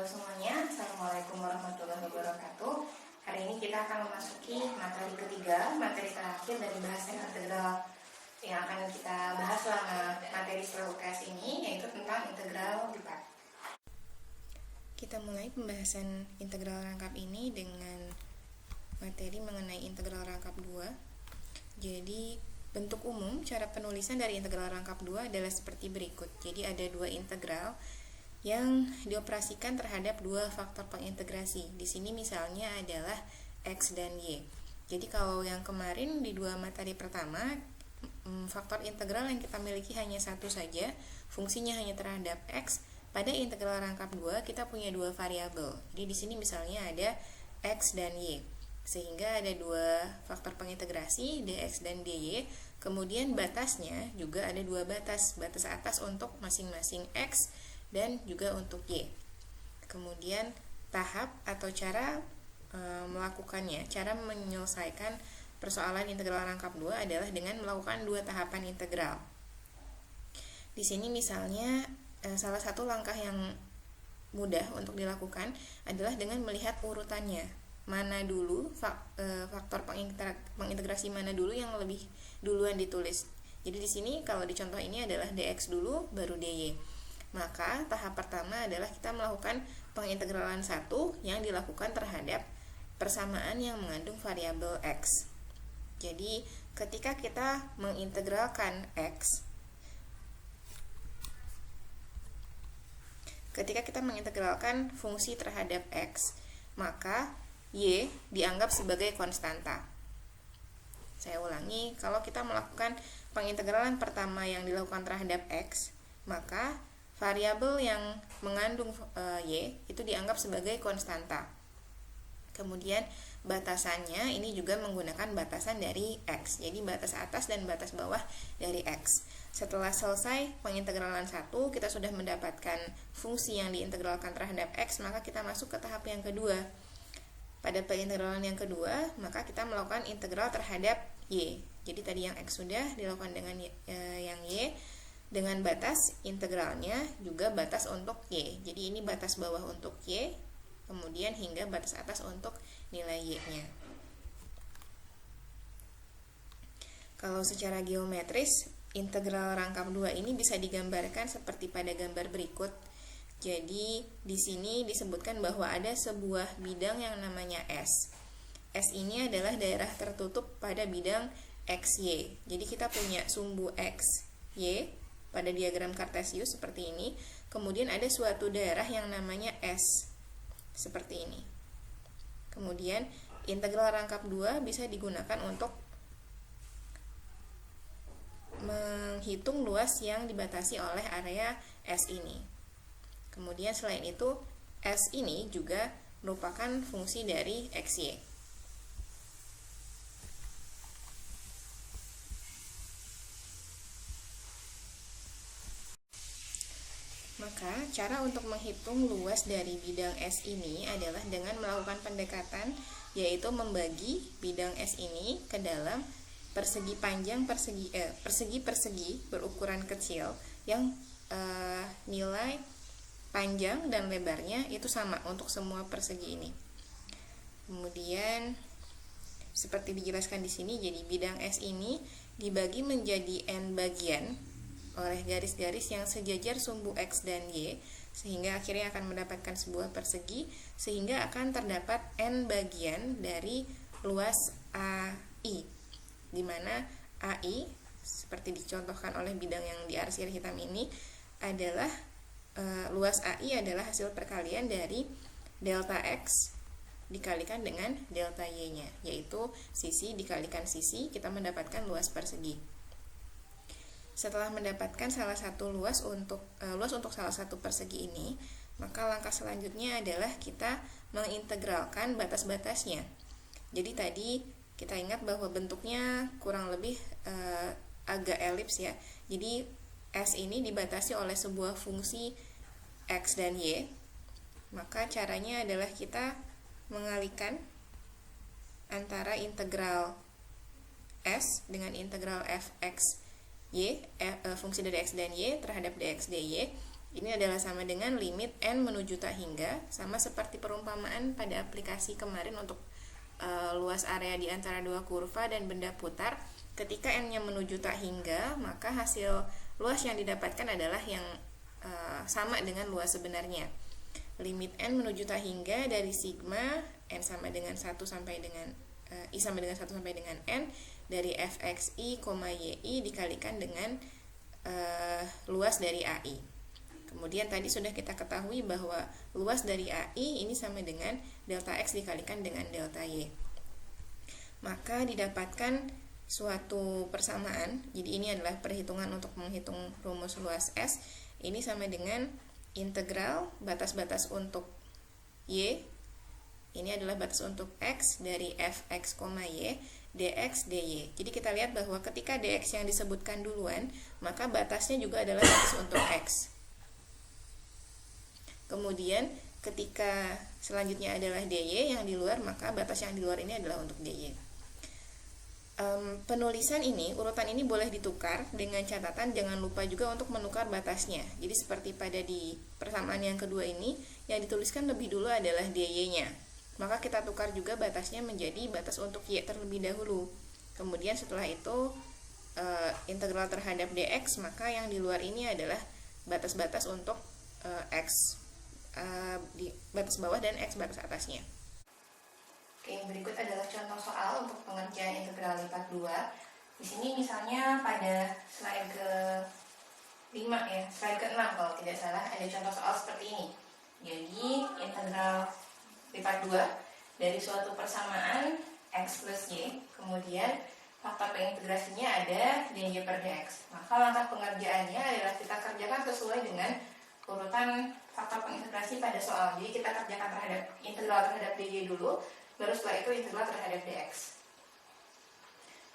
Halo semuanya, Assalamualaikum warahmatullahi wabarakatuh. Hari ini kita akan memasuki materi ketiga, materi terakhir dari bahasan integral yang akan kita bahas selama materi setelah UTS ini, yaitu tentang integral lipat. Kita mulai pembahasan integral rangkap ini dengan materi mengenai integral rangkap 2. Jadi bentuk umum cara penulisan dari integral rangkap 2 adalah seperti berikut. Jadi ada dua integral yang dioperasikan terhadap dua faktor pengintegrasi. Di sini misalnya adalah X dan Y. Jadi kalau yang kemarin di dua materi pertama, faktor integral yang kita miliki hanya satu saja, fungsinya hanya terhadap X. Pada integral rangkap 2 kita punya dua variabel. Jadi di sini misalnya ada X dan Y. Sehingga ada dua faktor pengintegrasi, dx dan dy. Kemudian batasnya juga ada dua batas atas untuk masing-masing X dan juga untuk Y. Kemudian tahap atau cara melakukannya, cara menyelesaikan persoalan integral rangkap 2 adalah dengan melakukan dua tahapan integral. Di sini misalnya salah satu langkah yang mudah untuk dilakukan adalah dengan melihat urutannya. Mana dulu faktor pengintegrasi mana dulu yang lebih duluan ditulis. Jadi di sini kalau di contoh ini adalah dx dulu baru dy. Maka tahap pertama adalah kita melakukan pengintegralan 1 yang dilakukan terhadap persamaan yang mengandung variabel X. Jadi ketika kita mengintegralkan X, ketika kita mengintegralkan fungsi terhadap X, maka Y dianggap sebagai konstanta. Saya ulangi, kalau kita melakukan pengintegralan pertama yang dilakukan terhadap X, maka variabel yang mengandung Y itu dianggap sebagai konstanta. Kemudian batasannya ini juga menggunakan batasan dari X. Jadi batas atas dan batas bawah dari X. Setelah selesai pengintegralan 1, kita sudah mendapatkan fungsi yang diintegralkan terhadap X, maka kita masuk ke tahap yang kedua. Pada pengintegralan yang kedua, maka kita melakukan integral terhadap Y. Jadi tadi yang X sudah dilakukan dengan yang Y. Dengan batas integralnya juga batas untuk Y. Jadi ini batas bawah untuk Y, kemudian hingga batas atas untuk nilai Y-nya. Kalau secara geometris, integral rangkap 2 ini bisa digambarkan seperti pada gambar berikut. Jadi di sini disebutkan bahwa ada sebuah bidang yang namanya S. S ini adalah daerah tertutup pada bidang XY. Jadi kita punya sumbu X, Y pada diagram Cartesius seperti ini. Kemudian ada suatu daerah yang namanya S seperti ini. Kemudian integral rangkap 2 bisa digunakan untuk menghitung luas yang dibatasi oleh area S ini. Kemudian selain itu S ini juga merupakan fungsi dari XY. Maka, cara untuk menghitung luas dari bidang S ini adalah dengan melakukan pendekatan, yaitu membagi bidang S ini ke dalam persegi-persegi berukuran kecil yang nilai panjang dan lebarnya itu sama untuk semua persegi ini. Kemudian seperti dijelaskan di sini, jadi bidang S ini dibagi menjadi n bagian oleh garis-garis yang sejajar sumbu X dan Y, sehingga akhirnya akan mendapatkan sebuah persegi, sehingga akan terdapat n bagian dari luas AI, di mana AI seperti dicontohkan oleh bidang yang diarsir hitam ini adalah luas AI adalah hasil perkalian dari delta X dikalikan dengan delta Y-nya, yaitu sisi dikalikan sisi, kita mendapatkan luas persegi. Setelah mendapatkan salah satu luas untuk salah satu persegi ini, maka langkah selanjutnya adalah kita mengintegralkan batas-batasnya. Jadi tadi kita ingat bahwa bentuknya kurang lebih agak elips ya. Jadi S ini dibatasi oleh sebuah fungsi X dan Y. Maka caranya adalah kita mengalihkan antara integral S dengan integral fx Y, fungsi dari X dan Y terhadap dx dy. Ini adalah sama dengan limit n menuju tak hingga, sama seperti perumpamaan pada aplikasi kemarin untuk luas area di antara dua kurva dan benda putar. Ketika n-nya menuju tak hingga, maka hasil luas yang didapatkan adalah yang sama dengan luas sebenarnya. Limit n menuju tak hingga dari sigma n sama dengan 1 sampai dengan I sama dengan 1 sampai dengan n dari fxi, yi dikalikan dengan luas dari ai. Kemudian tadi sudah kita ketahui bahwa luas dari AI ini sama dengan delta X dikalikan dengan delta Y. Maka didapatkan suatu persamaan. Jadi ini adalah perhitungan untuk menghitung rumus luas S. Ini sama dengan integral batas-batas untuk Y. Ini adalah batas untuk X dari fx, y dx dy. Jadi kita lihat bahwa ketika dx yang disebutkan duluan, maka batasnya juga adalah batas untuk X. Kemudian ketika selanjutnya adalah dy yang di luar, maka batas yang di luar ini adalah untuk dy. Penulisan ini, urutan ini boleh ditukar dengan catatan jangan lupa juga untuk menukar batasnya. Jadi seperti pada di persamaan yang kedua ini, yang dituliskan lebih dulu adalah dy-nya. Maka kita tukar juga batasnya menjadi batas untuk y terlebih dahulu. Kemudian setelah itu integral terhadap dx, maka yang di luar ini adalah batas-batas untuk x di batas bawah dan X batas atasnya. Oke, berikut adalah contoh soal untuk pengerjaan integral lipat 2. Di sini misalnya pada slide ke-5 ya, slide ke-6 kalau tidak salah, ada contoh soal seperti ini. Jadi, integral lipat 2 dari suatu persamaan X plus Y, kemudian faktor pengintegrasinya ada dy per dx. Maka langkah pengerjaannya adalah kita kerjakan sesuai dengan urutan faktor pengintegrasi pada soal. Jadi kita kerjakan terhadap integral terhadap dy dulu, baru setelah itu integral terhadap dx.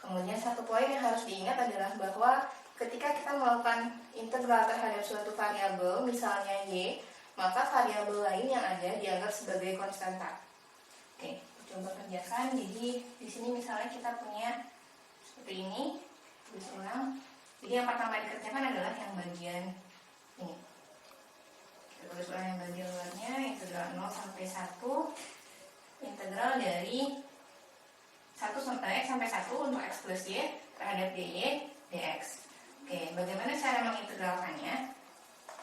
Kemudian satu poin yang harus diingat adalah bahwa ketika kita melakukan integral terhadap suatu variabel, misalnya y, maka variabel lain yang ada dianggap sebagai konstanta. Oke, coba kerjakan. Jadi di sini misalnya kita punya seperti ini, tulis ulang. Jadi yang pertama dikerjakan adalah yang bagian ini. Tulis ulang yang bagian luarnya, integral 0 sampai 1, integral dari 1 sampai X sampai 1 untuk X plus Y terhadap dy dx. Oke, bagaimana cara mengintegralkannya?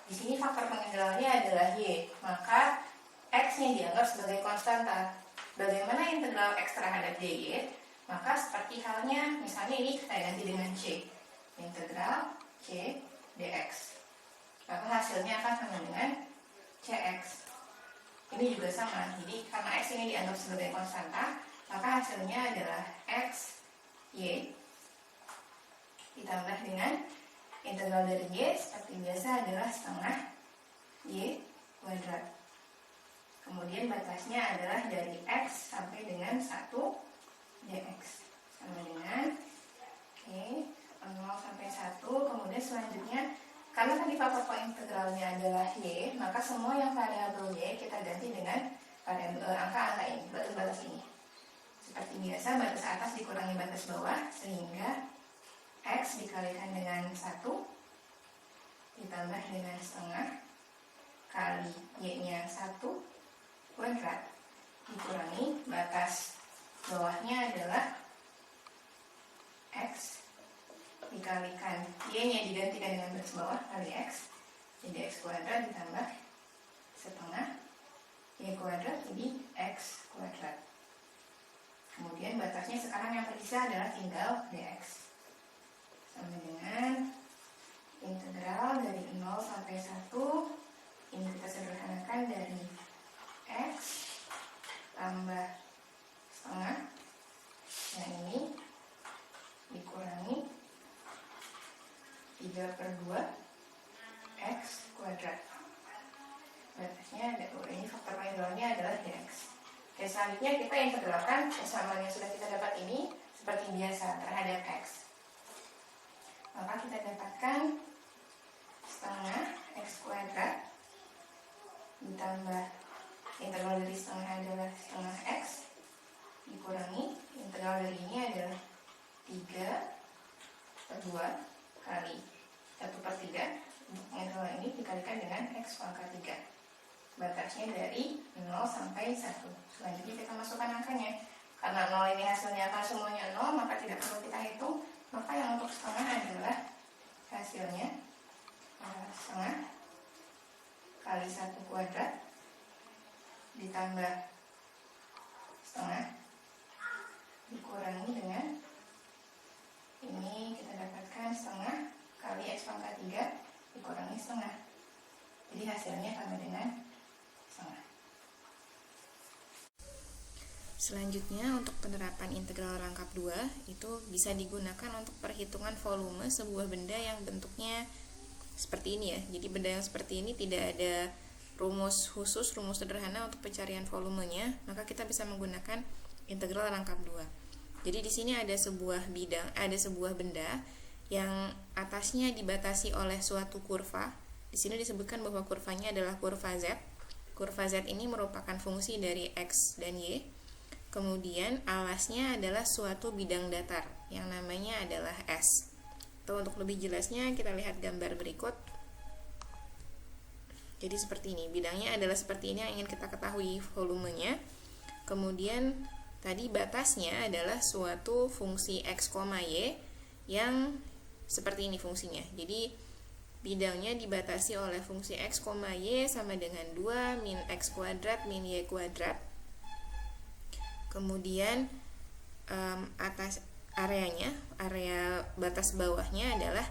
Di sini faktor pengintegralnya adalah Y, maka X-nya dianggap sebagai konstanta. Bagaimana integral X terhadap dy? Maka seperti halnya, misalnya ini kita ganti dengan C, integral C dx. Maka hasilnya akan sama dengan Cx. Ini juga sama. Jadi karena X ini dianggap sebagai konstanta, maka hasilnya adalah X Y ditambah dengan integral dari Y seperti biasa adalah setengah Y kuadrat. Kemudian batasnya adalah dari X sampai dengan 1 dx. Sama dengan 0 sampai 1. Kemudian selanjutnya, karena tadi faktor integralnya adalah Y, maka semua yang variabel Y kita ganti dengan variabel angka-angka ini, batas-batas ini. Seperti biasa, batas atas dikurangi batas bawah, sehingga X dikalikan dengan 1 ditambah dengan setengah kali Y-nya 1 kuadrat dikurangi batas bawahnya adalah X dikalikan Y-nya digantikan dengan batas bawah kali X, jadi X kuadrat ditambah setengah Y kuadrat jadi X kuadrat. Kemudian batasnya sekarang yang terpisah adalah tinggal dx. Sama dengan integral dari 0 sampai 1. Ini kita sederhanakan dari X tambah setengah, yang ini dikurangi 3/2 X kuadrat. Batasnya ada, ini faktor pengintegralnya adalah dx. Oke, selanjutnya kita integralkan persamaan yang sudah kita dapat ini seperti biasa terhadap X. Maka kita dapatkan setengah X kuadrat ditambah integral dari setengah adalah setengah X dikurangi integral dari ini adalah 3/2 kali 1/3 untuk integral ini dikali dikalikan dengan X pangkat 3. Batasnya dari 0 sampai 1. Selanjutnya kita masukkan angkanya. Karena 0 ini hasilnya akan semuanya 0, maka tidak perlu kita hitung. Maka yang untuk setengah adalah hasilnya setengah kali 1 kuadrat ditambah setengah dikurangi dengan ini, kita dapatkan setengah kali X pangkat 3 dikurangi setengah. Jadi hasilnya sama dengan setengah. Selanjutnya untuk penerapan integral rangkap 2 itu bisa digunakan untuk perhitungan volume sebuah benda yang bentuknya seperti ini ya. Jadi benda yang seperti ini tidak ada rumus khusus, rumus sederhana untuk pencarian volumenya, maka kita bisa menggunakan integral rangkap 2. Jadi di sini ada sebuah benda yang atasnya dibatasi oleh suatu kurva. Di sini disebutkan bahwa kurvanya adalah kurva Z. Kurva Z ini merupakan fungsi dari X dan Y. Kemudian alasnya adalah suatu bidang datar yang namanya adalah S. Atau untuk lebih jelasnya kita lihat gambar berikut. Jadi seperti ini, bidangnya adalah seperti ini yang ingin kita ketahui volumenya. Kemudian tadi batasnya adalah suatu fungsi X, Y yang seperti ini fungsinya. Jadi bidangnya dibatasi oleh fungsi X, Y sama dengan 2 min X kuadrat min Y kuadrat. Kemudian atas area batas bawahnya adalah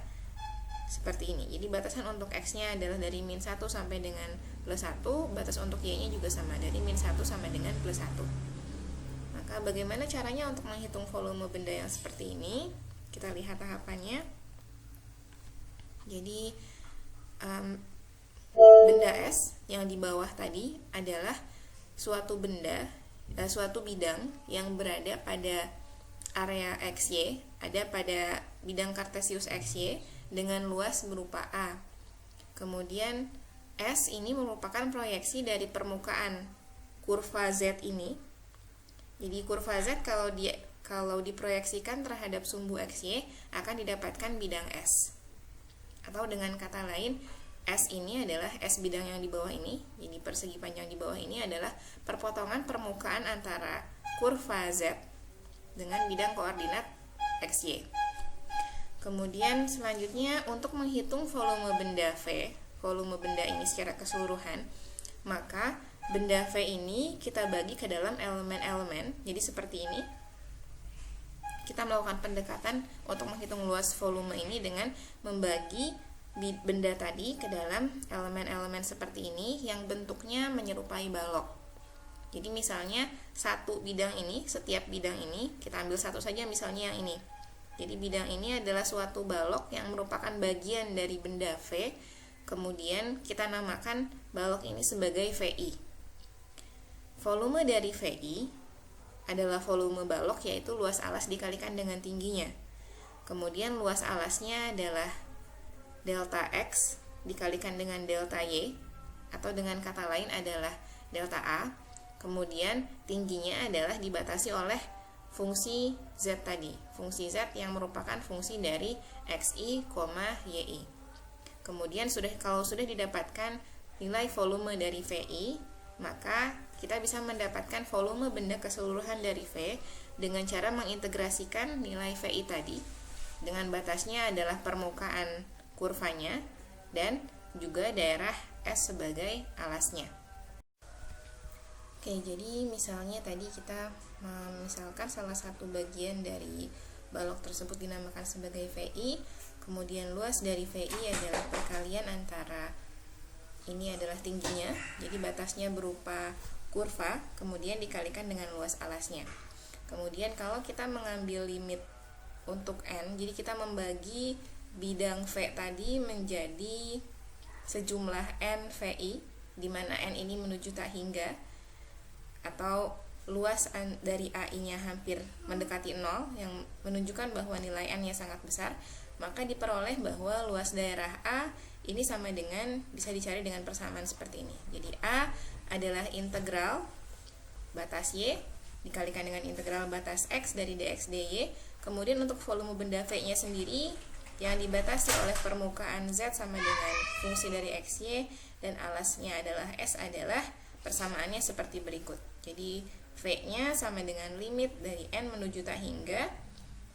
seperti ini. Jadi batasan untuk X-nya adalah dari min 1 sampai dengan plus 1, batas untuk Y-nya juga sama, dari min 1 sampai dengan plus 1. Maka bagaimana caranya untuk menghitung volume benda yang seperti ini? Kita lihat tahapannya. Jadi benda S yang di bawah tadi adalah suatu bidang yang berada pada area XY, ada pada bidang kartesius XY dengan luas berupa A. Kemudian S ini merupakan proyeksi dari permukaan kurva Z ini. Jadi kurva Z kalau diproyeksikan terhadap sumbu XY akan didapatkan bidang S. Atau dengan kata lain, S ini adalah S bidang yang di bawah ini. Jadi persegi panjang di bawah ini adalah perpotongan permukaan antara kurva Z dengan bidang koordinat XY. Kemudian selanjutnya untuk menghitung volume benda V, volume benda ini secara keseluruhan, maka benda V ini kita bagi ke dalam elemen-elemen. Jadi seperti ini. Kita melakukan pendekatan untuk menghitung luas volume ini dengan membagi benda tadi ke dalam elemen-elemen seperti ini yang bentuknya menyerupai balok. Jadi misalnya satu bidang ini, setiap bidang ini, kita ambil satu saja misalnya yang ini. Jadi bidang ini adalah suatu balok yang merupakan bagian dari benda V. Kemudian kita namakan balok ini sebagai VI. Volume dari VI adalah volume balok, yaitu luas alas dikalikan dengan tingginya. Kemudian luas alasnya adalah delta X dikalikan dengan delta Y, atau dengan kata lain adalah delta A. Kemudian tingginya adalah dibatasi oleh fungsi Z tadi, fungsi Z yang merupakan fungsi dari XI, YI. Kemudian kalau sudah didapatkan nilai volume dari VI, maka kita bisa mendapatkan volume benda keseluruhan dari V dengan cara mengintegrasikan nilai VI tadi dengan batasnya adalah permukaan kurvanya dan juga daerah S sebagai alasnya. Oke, jadi misalnya tadi kita misalkan salah satu bagian dari balok tersebut dinamakan sebagai VI, kemudian luas dari VI adalah perkalian antara ini adalah tingginya, jadi batasnya berupa kurva, kemudian dikalikan dengan luas alasnya. Kemudian kalau kita mengambil limit untuk N, jadi kita membagi bidang V tadi menjadi sejumlah N VI, di mana N ini menuju tak hingga, atau luas dari AI-nya hampir mendekati 0, yang menunjukkan bahwa nilai N-nya sangat besar, maka diperoleh bahwa luas daerah A ini sama dengan, bisa dicari dengan persamaan seperti ini. Jadi A adalah integral batas Y dikalikan dengan integral batas X dari dx dy. Kemudian untuk volume benda V-nya sendiri yang dibatasi oleh permukaan Z sama dengan fungsi dari XY dan alasnya adalah S adalah persamaannya seperti berikut. Jadi V-nya sama dengan limit dari N menuju tak hingga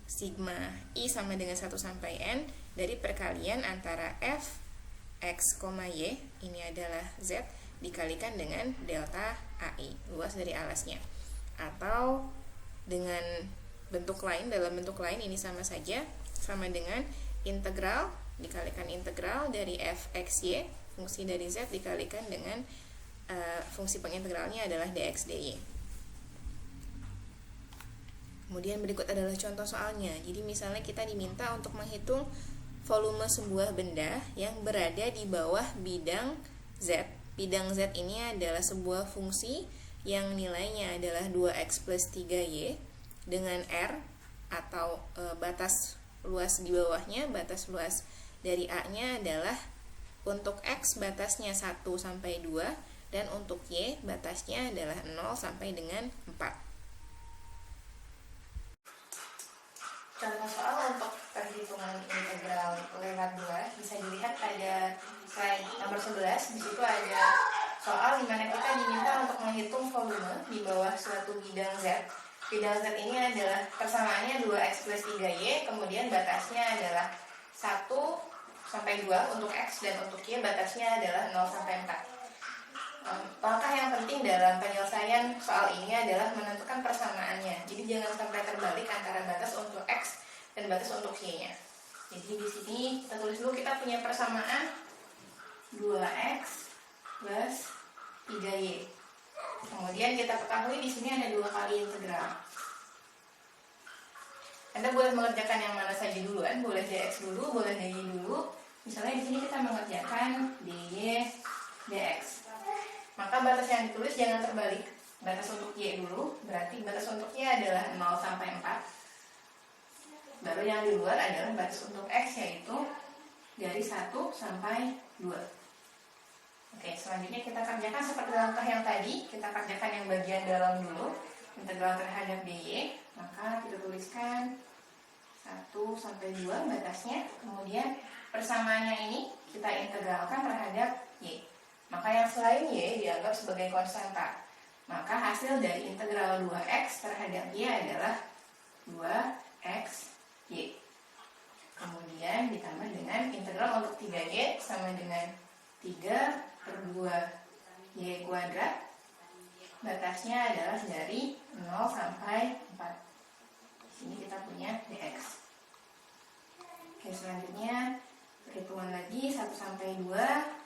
sigma I sama dengan 1 sampai N dari perkalian antara F X, Y, ini adalah Z, dikalikan dengan delta AI, luas dari alasnya. Atau dengan bentuk lain, dalam bentuk lain ini sama saja, sama dengan integral dikalikan integral dari fxy, fungsi dari z dikalikan dengan fungsi pengintegralnya adalah dx dy. Kemudian berikut adalah contoh soalnya. Jadi misalnya kita diminta untuk menghitung volume sebuah benda yang berada di bawah bidang z. Bidang z ini adalah sebuah fungsi yang nilainya adalah 2x plus 3y dengan r atau batas luas di bawahnya, batas luas dari A-nya adalah untuk X batasnya 1 sampai 2 dan untuk Y batasnya adalah 0 sampai dengan 4. Contoh soal untuk perhitungan integral lewat 2 bisa dilihat pada slide nomor 11. Di situ ada soal di mana kita diminta untuk menghitung volume di bawah suatu bidang Z. Bidang Z ini adalah persamaannya 2x plus 3y, kemudian batasnya adalah 1 sampai 2 untuk x dan untuk y batasnya adalah 0 sampai 4. Langkah yang penting dalam penyelesaian soal ini adalah menentukan persamaannya. Jadi jangan sampai terbalik antara batas untuk x dan batas untuk y-nya. Jadi di sini kita tulis dulu, kita punya persamaan 2x plus 3y. Kemudian kita ketahui di sini ada 2 kali integral. Anda boleh mengerjakan yang mana saja duluan, boleh dx dulu, boleh dy dulu. Misalnya di sini kita mengerjakan dy dx. Maka batas yang ditulis jangan terbalik. Batas untuk y dulu, berarti batas untuk y adalah 0 sampai 4. Baru yang di luar adalah batas untuk x, yaitu dari 1 sampai 2. Oke, selanjutnya kita kerjakan seperti langkah yang tadi. Kita kerjakan yang bagian dalam dulu, integral terhadap dy. Maka kita tuliskan 1 sampai 2 batasnya. Kemudian persamaannya ini kita integralkan terhadap y. Maka yang selain y dianggap sebagai konstanta. Maka hasil dari integral 2x terhadap y adalah 2x y. Kemudian ditambah dengan integral untuk 3y sama dengan 3/2 y kuadrat. Batasnya adalah dari 0 sampai 4. Di sini kita punya dx. Oke, selanjutnya perhitungan lagi 1 sampai 2.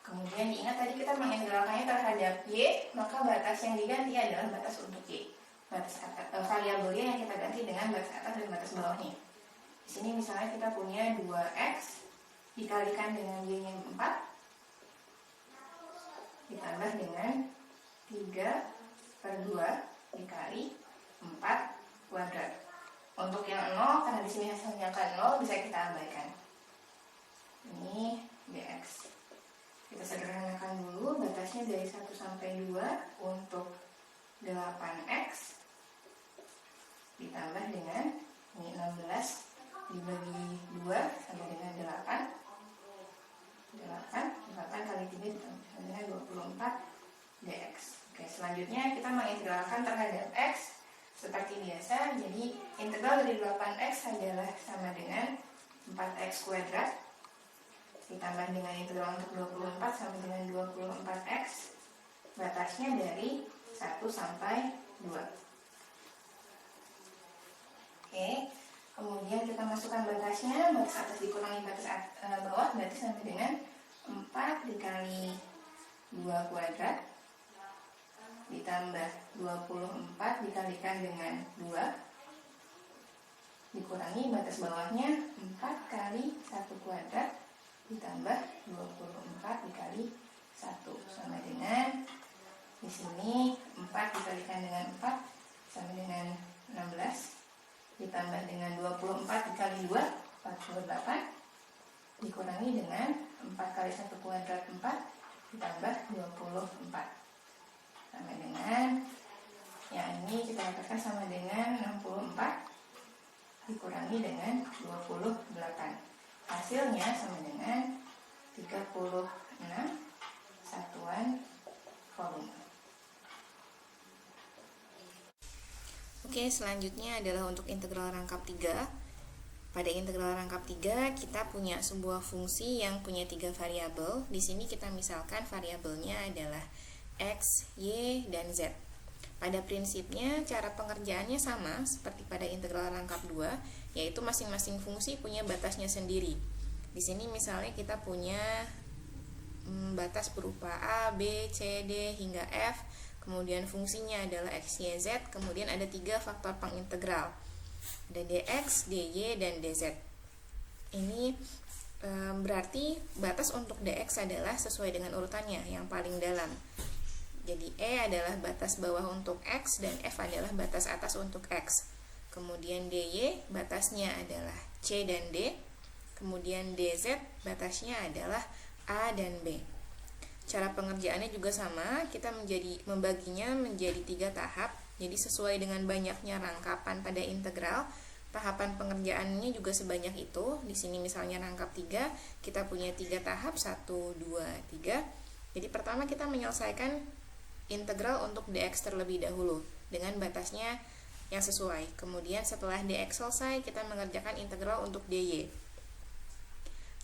Kemudian diingat tadi kita mengintegralkannya terhadap y, maka batas yang diganti adalah batas untuk y. Batas variabel y yang kita ganti dengan batas atas dan batas bawahnya. Di sini misalnya kita punya 2x dikalikan dengan y-nya 4 ditambah dengan 3/2 dikali 4 kuadrat. Untuk yang 0, karena di sini hasilnya kan 0, bisa kita abaikan. Ini dx. Kita sederhanakan dulu, batasnya dari 1 sampai 2 untuk 8x ditambah dengan ini 16 dibagi 2 sama dengan 8 kali 3 ditambah dengan 24 dx. Oke, selanjutnya kita mengintegralkan terhadap x seperti biasa. Jadi integral dari 8x adalah sama dengan 4x kuadrat ditambah dengan integral untuk 24 sama dengan 24x. Batasnya dari 1 sampai 2. Oke, kemudian kita masukkan batasnya, batas atas dikurangi batas bawah, berarti sama dengan 4 dikali 2 kuadrat ditambah 24 dikalikan dengan 2 dikurangi batas bawahnya 4 kali 1 kuadrat ditambah 24 dikali 1 sama dengan di sini 4 dikalikan dengan 4 sama dengan 16 ditambah dengan 24 dikali 2 48 dikurangi dengan 4 kali 1 kuadrat 4 ditambah 24 sama dengan yang ini kita dapatkan sama dengan 64 dikurangi dengan 28. Hasilnya sama dengan 36 satuan volume. Oke, selanjutnya adalah untuk integral rangkap 3. Pada integral rangkap 3 kita punya sebuah fungsi yang punya 3 variabel. Di sini kita misalkan variabelnya adalah X, Y, dan Z. Pada prinsipnya cara pengerjaannya sama seperti pada integral rangkap 2, yaitu masing-masing fungsi punya batasnya sendiri. Di sini misalnya kita punya batas berupa A, B, C, D, hingga F. Kemudian fungsinya adalah X, Y, Z. Kemudian ada 3 faktor pengintegral. Ada dx, dy, dan dz. Ini berarti batas untuk dx adalah sesuai dengan urutannya yang paling dalam. Jadi E adalah batas bawah untuk X dan F adalah batas atas untuk X. Kemudian dy batasnya adalah C dan D. Kemudian dz batasnya adalah A dan B. Cara pengerjaannya juga sama, kita membaginya menjadi 3 tahap. Jadi sesuai dengan banyaknya rangkapan pada integral, tahapan pengerjaannya juga sebanyak itu. Di sini misalnya rangkap 3, kita punya 3 tahap, 1, 2, 3. Jadi pertama kita menyelesaikan integral untuk dx terlebih dahulu dengan batasnya yang sesuai. Kemudian setelah dx selesai, kita mengerjakan integral untuk dy.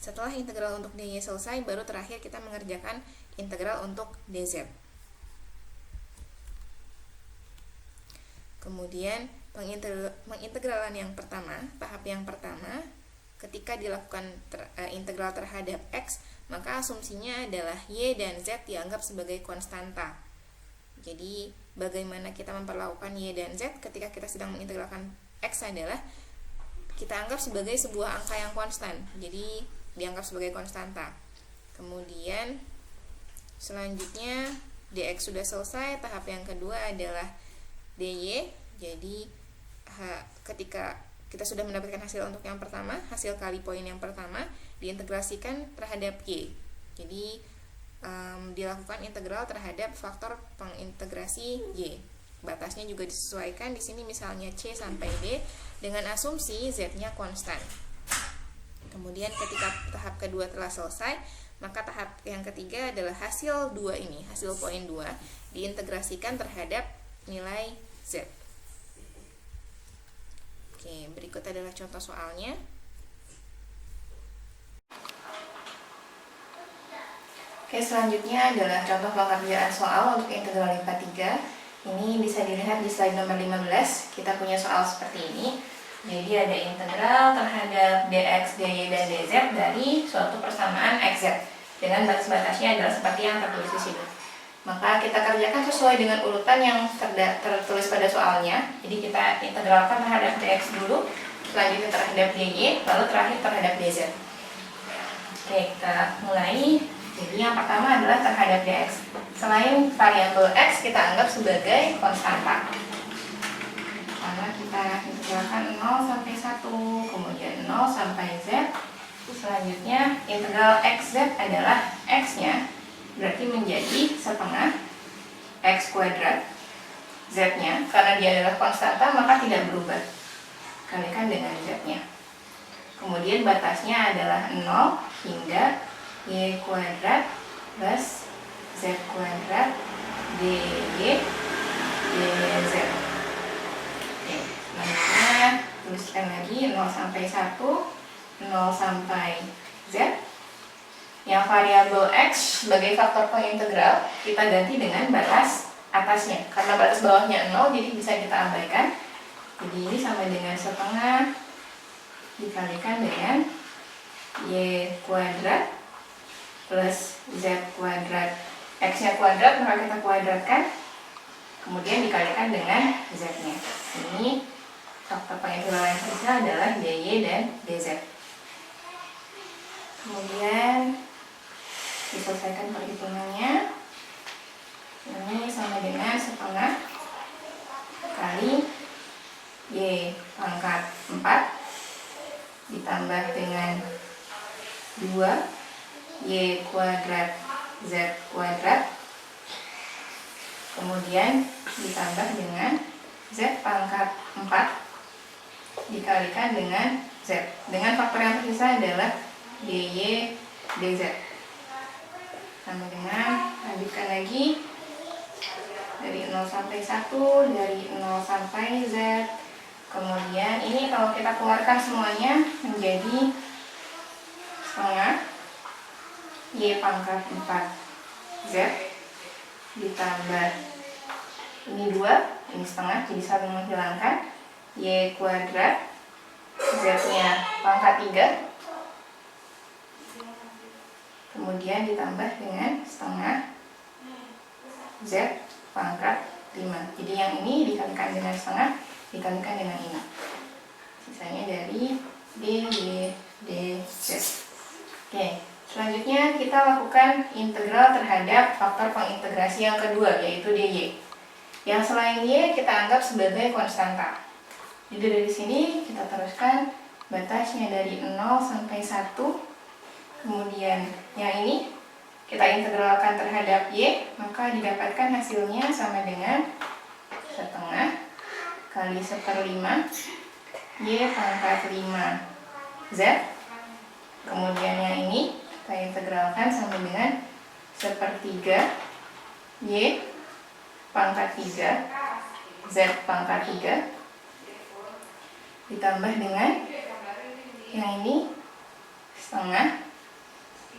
Setelah integral untuk dy selesai, baru terakhir kita mengerjakan integral untuk dz. Kemudian pengintegralan yang pertama, tahap yang pertama, ketika dilakukan integral terhadap X, maka asumsinya adalah Y dan Z dianggap sebagai konstanta. Jadi bagaimana kita memperlakukan Y dan Z ketika kita sedang mengintegralkan X adalah kita anggap sebagai sebuah angka yang konstan, jadi dianggap sebagai konstanta. Kemudian selanjutnya dx sudah selesai, tahap yang kedua adalah dy. Jadi ketika kita sudah mendapatkan hasil untuk yang pertama, hasil kali poin yang pertama diintegrasikan terhadap y. Jadi dilakukan integral terhadap faktor pengintegrasi y. Batasnya juga disesuaikan. Di sini misalnya c sampai d dengan asumsi z-nya konstan. Kemudian ketika tahap kedua telah selesai, maka tahap yang ketiga adalah hasil 2 ini, hasil poin 2 diintegrasikan terhadap nilai Z. Oke, berikut adalah contoh soalnya. Oke, selanjutnya adalah contoh pengerjaan soal untuk integral IPA 3. Ini bisa dilihat di slide nomor 15. Kita punya soal seperti ini. Jadi ada integral terhadap dx, dy, dan dz dari suatu persamaan xz. Dengan batas-batasnya adalah seperti yang tertulis di sini. Maka kita kerjakan sesuai dengan urutan yang tertulis pada soalnya. Jadi kita integralkan terhadap dx dulu, selanjutnya terhadap dy, lalu terakhir terhadap dz. Oke, kita mulai. Jadi yang pertama adalah terhadap dx. Selain variabel x kita anggap sebagai konstanta. Karena kita integralkan 0 sampai 1, kemudian 0 sampai z. Selanjutnya integral xz adalah x-nya berarti menjadi setengah x kuadrat, z-nya karena dia adalah konstanta maka tidak berubah, kalikan dengan z-nya. Kemudian batasnya adalah 0 hingga y kuadrat plus z kuadrat dy dz. Oke, selanjutnya tuliskan lagi 0 sampai 1, 0 sampai z. Yang variabel x sebagai faktor pengintegral kita ganti dengan batas atasnya. Karena batas bawahnya 0 jadi bisa kita abaikan. Jadi ini sama dengan setengah dikalikan dengan y kuadrat plus z kuadrat. X-nya kuadrat maka kita kuadratkan, kemudian dikalikan dengan z-nya. Ini faktor pengintegral yang ketiga adalah dy dan dz. Kemudian diselesaikan perhitungannya. Ini sama dengan setengah kali y pangkat 4 ditambah dengan 2 y kuadrat z kuadrat, kemudian ditambah dengan z pangkat 4 dikalikan dengan Z. Dengan faktor yang tersisa adalah DY DZ. Sama dengan, lanjutkan lagi dari 0 sampai 1, dari 0 sampai Z. Kemudian ini kalau kita keluarkan semuanya menjadi setengah Y pangkat 4Z ditambah ini 2, ini setengah, jadi saling menghilangkan. Y kuadrat, Z-nya pangkat 3, kemudian ditambah dengan setengah Z pangkat 5. Jadi yang ini dikalikan dengan setengah, dikalikan dengan ini. Sisanya dari DY DZ. Oke, selanjutnya kita lakukan integral terhadap faktor pengintegrasi yang kedua, yaitu DY. Yang selain Y kita anggap sebagai konstanta. Jadi dari sini kita teruskan batasnya dari 0 sampai 1. Kemudian yang ini kita integralkan terhadap Y, maka didapatkan hasilnya sama dengan setengah kali 1/5 Y pangkat 5Z. Kemudian yang ini kita integralkan sama dengan 1/3 Y pangkat 3 Z pangkat 3 ditambah dengan yang ini setengah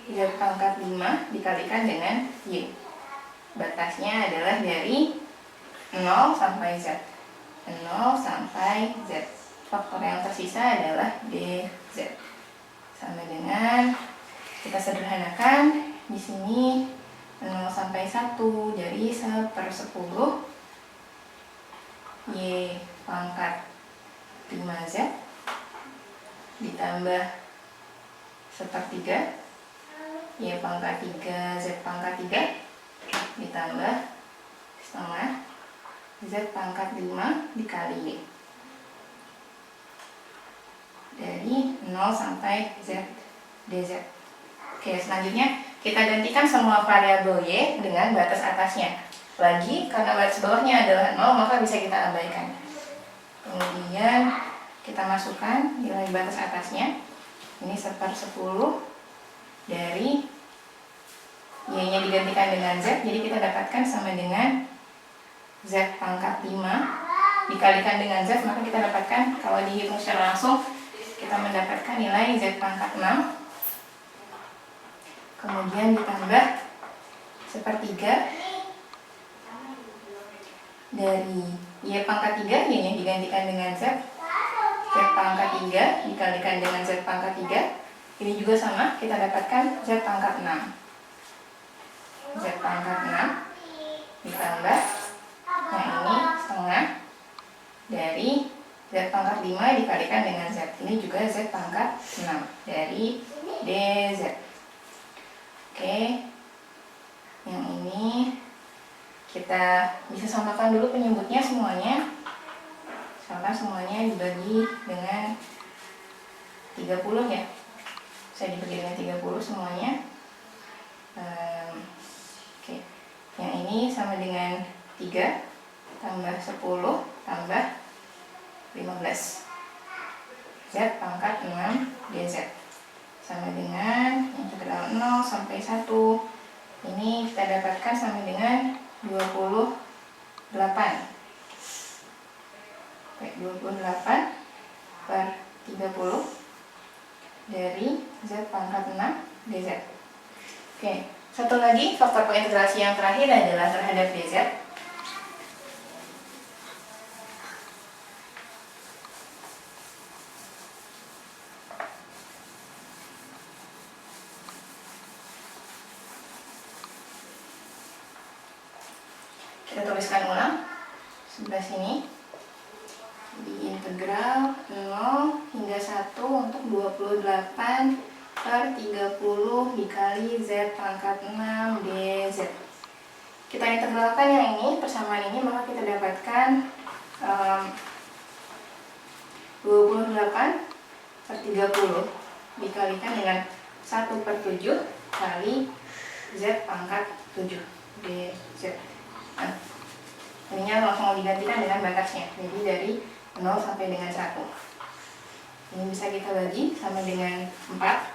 Z pangkat 5 dikalikan dengan Y. Batasnya adalah dari 0 sampai Z. 0 sampai Z. Faktor yang tersisa adalah DZ. Sama dengan, kita sederhanakan di sini 0 sampai 1 dari 1/10 Y pangkat 5Z ditambah 1/3 Y pangkat 3 Z pangkat 3 ditambah setengah Z pangkat 5 dikali Y. Dari 0 sampai Z DZ. Oke, selanjutnya kita gantikan semua variabel Y dengan batas atasnya. Lagi, karena batas bawahnya adalah 0, maka bisa kita abaikan. Kemudian kita masukkan nilai batas atasnya. Ini 1/10 dari Y-nya digantikan dengan Z, jadi kita dapatkan sama dengan Z pangkat 5 dikalikan dengan Z, maka kita dapatkan, kalau dihitung secara langsung, kita mendapatkan nilai Z pangkat 6. Kemudian ditambah 1/3 dari Y pangkat 3, Y-nya digantikan dengan Z, Z pangkat 3 dikalikan dengan Z pangkat 3. Ini juga sama, kita dapatkan Z pangkat 6. Z pangkat 6 ditambah yang ini setengah dari Z pangkat 5 dikalikan dengan Z. Ini juga Z pangkat 6 dari DZ. Oke, yang ini kita bisa samakan dulu penyebutnya semuanya. Misalkan semuanya dibagi dengan 30 ya. Bisa dibagi dengan 30 semuanya. Oke, yang ini sama dengan 3 tambah 10 tambah 15 Z pangkat 6 DZ sama dengan integral 0 sampai 1. Ini kita dapatkan sama dengan 28. Baik, 28 per 30 dari Z pangkat 6 DZ. Oke, satu lagi faktor pengintegrasi yang terakhir adalah terhadap DZ. Kita tuliskan ulang sebelah sini. Di integral 0 hingga 1 untuk 28 per 30 dikali Z pangkat 6 DZ. Kita integralkan yang ini, persamaan ini, maka kita dapatkan 28 per 30 dikalikan dengan 1/7 kali Z pangkat 7 DZ. Nah, ininya langsung digantikan dengan batasnya, jadi dari 0 sampai dengan 1. Ini bisa kita bagi sama dengan 4.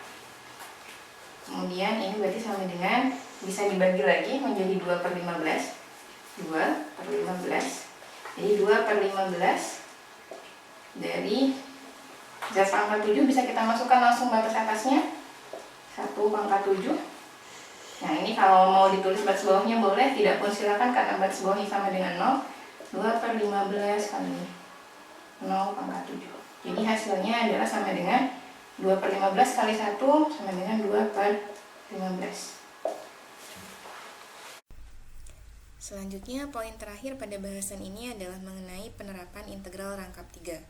Kemudian ini berarti sama dengan, bisa dibagi lagi menjadi 2/15. 2/15. Jadi 2/15 dari Z pangkat 7 bisa kita masukkan langsung batas atasnya 1/7. Nah ini kalau mau ditulis batas bawahnya boleh, tidak pun silakan karena batas bawahnya sama dengan 0. 2/15 kali 0/7. Jadi hasilnya adalah sama dengan 2/15 kali 1 sama dengan 2/15. Selanjutnya, poin terakhir pada bahasan ini adalah mengenai penerapan integral rangkap 3.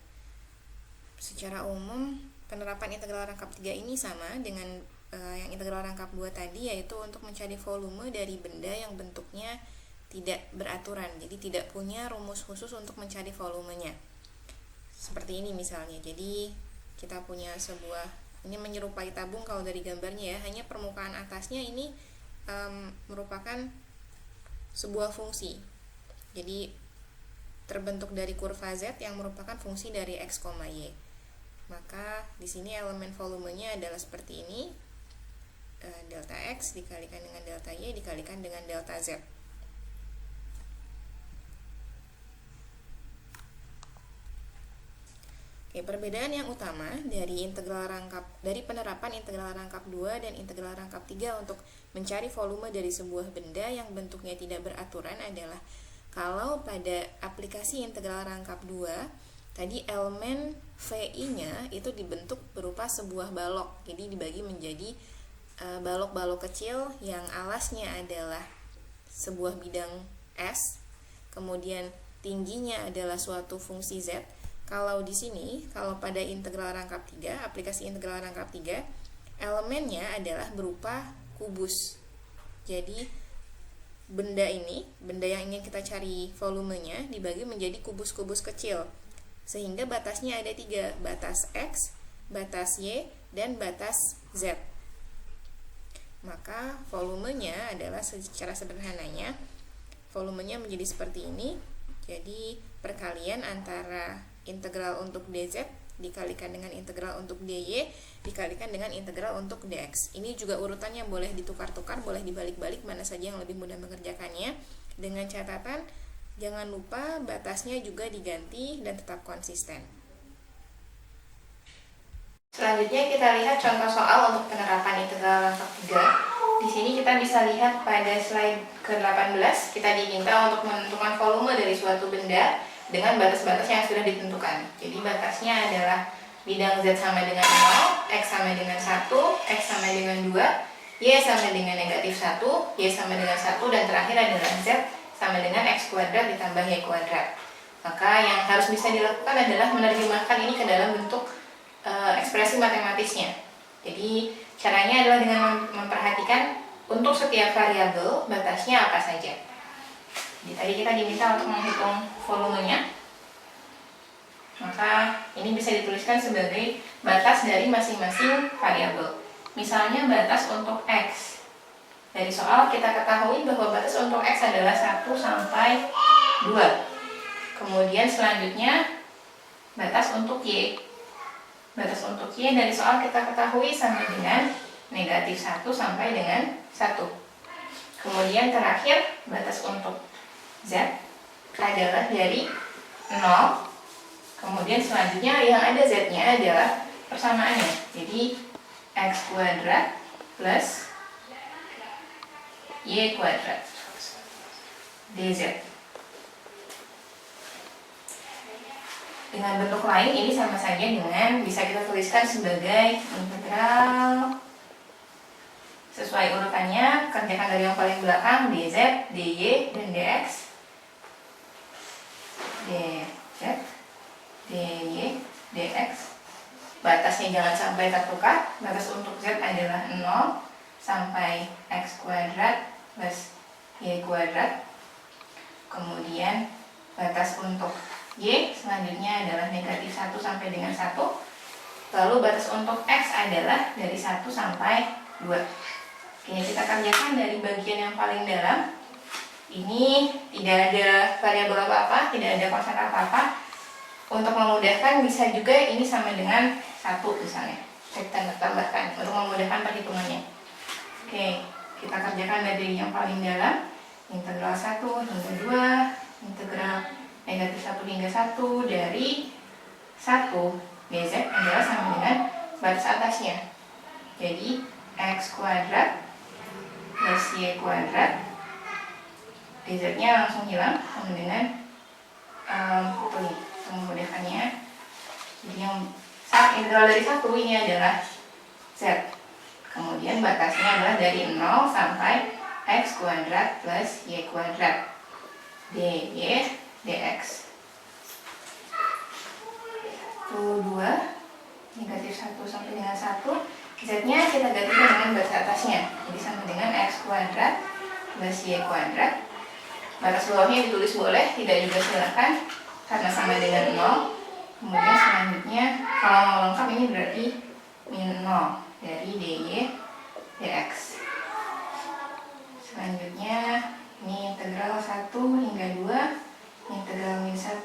Secara umum, penerapan integral rangkap 3 ini sama dengan yang integral rangkap 2 tadi, yaitu untuk mencari volume dari benda yang bentuknya tidak beraturan, jadi tidak punya rumus khusus untuk mencari volumenya. Seperti ini misalnya, jadi kita punya sebuah, ini menyerupai tabung kalau dari gambarnya ya, hanya permukaan atasnya ini merupakan sebuah fungsi. Jadi terbentuk dari kurva Z yang merupakan fungsi dari X, Y. Maka di sini elemen volumenya adalah seperti ini. Delta X dikalikan dengan delta Y dikalikan dengan delta Z. Oke, perbedaan yang utama dari penerapan integral rangkap 2 dan integral rangkap 3 untuk mencari volume dari sebuah benda yang bentuknya tidak beraturan adalah kalau pada aplikasi integral rangkap 2 tadi elemen VI-nya itu dibentuk berupa sebuah balok. Jadi dibagi menjadi balok-balok kecil yang alasnya adalah sebuah bidang S, kemudian tingginya adalah suatu fungsi Z. Kalau di sini, kalau pada integral rangkap 3, aplikasi integral rangkap 3, elemennya adalah berupa kubus. Jadi benda yang ingin kita cari volumenya dibagi menjadi kubus-kubus kecil. Sehingga batasnya ada 3, batas X, batas Y, dan batas Z. Maka volumenya adalah secara sederhananya, volumenya menjadi seperti ini. Jadi perkalian antara integral untuk dz dikalikan dengan integral untuk dy dikalikan dengan integral untuk dx. Ini juga urutannya boleh ditukar-tukar, boleh dibalik-balik, mana saja yang lebih mudah mengerjakannya. Dengan catatan jangan lupa batasnya juga diganti dan tetap konsisten. Selanjutnya kita lihat contoh soal untuk penerapan integral rangkap 3. Di sini kita bisa lihat pada slide ke-18 kita diminta untuk menentukan volume dari suatu benda dengan batas-batas yang sudah ditentukan. Jadi batasnya adalah bidang Z sama dengan 0, X sama dengan 1, X sama dengan 2, Y sama dengan negatif 1, Y sama dengan 1, dan terakhir adalah Z sama dengan X kuadrat ditambah Y kuadrat. Maka yang harus bisa dilakukan adalah menerjemahkan ini ke dalam bentuk ekspresi matematisnya. Jadi caranya adalah dengan memperhatikan untuk setiap variabel batasnya apa saja. Jadi tadi kita diminta untuk menghitung volumenya, maka ini bisa dituliskan sebagai batas dari masing-masing variabel. Misalnya batas untuk X. Dari soal kita ketahui bahwa batas untuk X adalah 1 sampai 2. Kemudian selanjutnya batas untuk Y. Batas untuk Y dari soal kita ketahui sama dengan negatif 1 sampai dengan 1. Kemudian terakhir batas untuk Z adalah dari 0. Kemudian selanjutnya yang ada Z-nya adalah persamaannya. Jadi X kuadrat plus Y kuadrat dz. Dengan bentuk lain ini sama saja dengan bisa kita tuliskan sebagai integral sesuai urutannya, kerjakan dari yang paling belakang dz, dy, dan dx. dz, dy, dx. Batasnya jangan sampai tertukar. Batas untuk z adalah 0 sampai x kuadrat plus y kuadrat. Kemudian batas untuk y selanjutnya adalah negatif 1 sampai dengan 1. Lalu batas untuk x adalah dari 1 sampai 2. Oke, kita kerjakan dari bagian yang paling dalam. Ini tidak ada variabel apa-apa, tidak ada konstan apa-apa. Untuk memudahkan bisa juga ini sama dengan 1 misalnya. Kita tambahkan untuk memudahkan perhitungannya. Oke, kita kerjakan dari yang paling dalam. Integral 1 hingga 2, integral negatif 1 hingga 1 dari 1 dz adalah sama dengan batas atasnya. Jadi x kuadrat plus y kuadrat, dz-nya langsung hilang sama dengan memudahkannya. Jadi yang integral dari 1 ini adalah z. Kemudian batasnya adalah dari 0 sampai x kuadrat plus y kuadrat dy dx. 2 negatif 1 sampai dengan 1, z-nya kita ganti dengan batas atasnya. Jadi sama dengan x kuadrat plus y kuadrat. Batas bawahnya ditulis boleh, tidak juga silakan karena sama dengan 0. Kemudian selanjutnya kalau mau lengkap ini berarti min 0 dari dy dx. Selanjutnya ini integral 1 hingga 2, integral min 1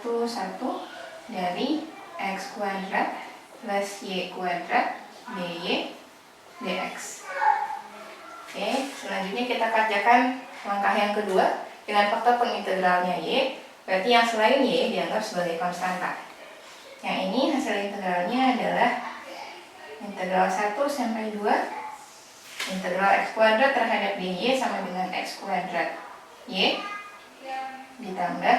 dari x kuadrat plus y kuadrat dy dx. Oke, selanjutnya kita kerjakan langkah yang kedua dengan faktor pengintegralnya y. Berarti yang selain y dianggap sebagai konstanta. Yang ini hasil integralnya adalah integral 1 sampai 2 integral x kuadrat terhadap dy sama dengan x kuadrat y ditambah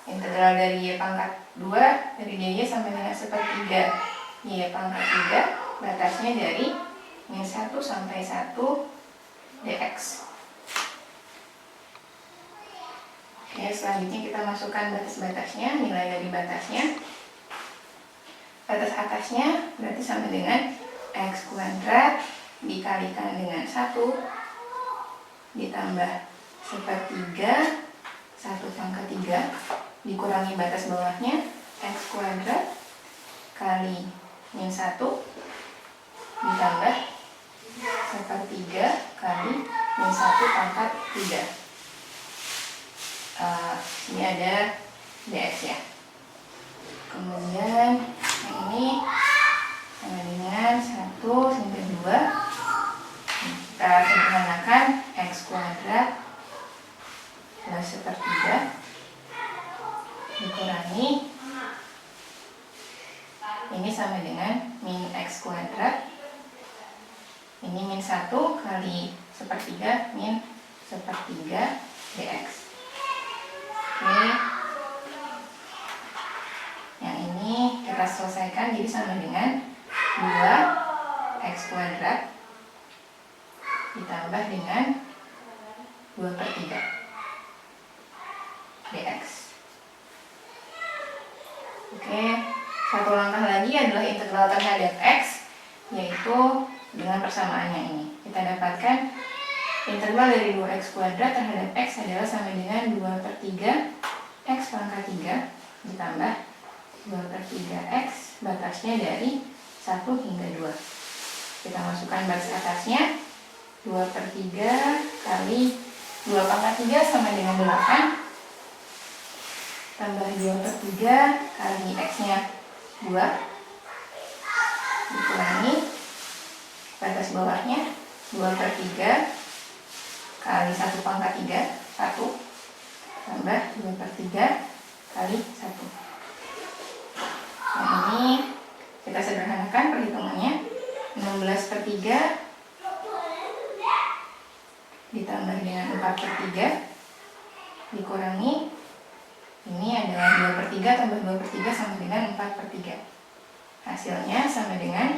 integral dari y pangkat 2 dari dy sampai dengan 1/3 y pangkat 3, batasnya dari min 1 sampai 1 dx. Oke, selanjutnya kita masukkan batas-batasnya, nilai dari batasnya. Batas atasnya berarti sama dengan x kuadrat dikalikan dengan 1 ditambah 1/3 1 pangkat 3 dikurangi batas bawahnya x kuadrat kali min 1 ditambah 1/3 kali min 1 pangkat 3. Ini ada dx ya. Kemudian yang ini sama dengan 1 sampai 2. Kita sederhanakan x kuadrat plus 1/3 dikurangi ini sama dengan min x kuadrat, ini min 1 kali 1/3 min 1/3 dx. Oke, yang ini kita selesaikan jadi sama dengan 2 x kuadrat ditambah dengan 2/3 dx. Oke, satu langkah lagi adalah integral terhadap x, yaitu dengan persamaannya ini. Kita dapatkan integral dari 2x kuadrat terhadap x adalah sama dengan 2/3 x pangkat 3 ditambah 2/3x, batasnya dari 1 hingga 2. Kita masukkan batas atasnya, 2/3 kali 2 pangkat 3 sama dengan 8 tambah 2/3 kali x-nya 2 dikurangi batas bawahnya 2/3 kali 1 pangkat 3 1 tambah 2/3 kali 1. Yang ini kita sederhanakan perhitungannya, 16/3 ditambah dengan 4/3 dikurangi ini adalah 2/3 tambah 2/3 sama dengan 4/3. Hasilnya sama dengan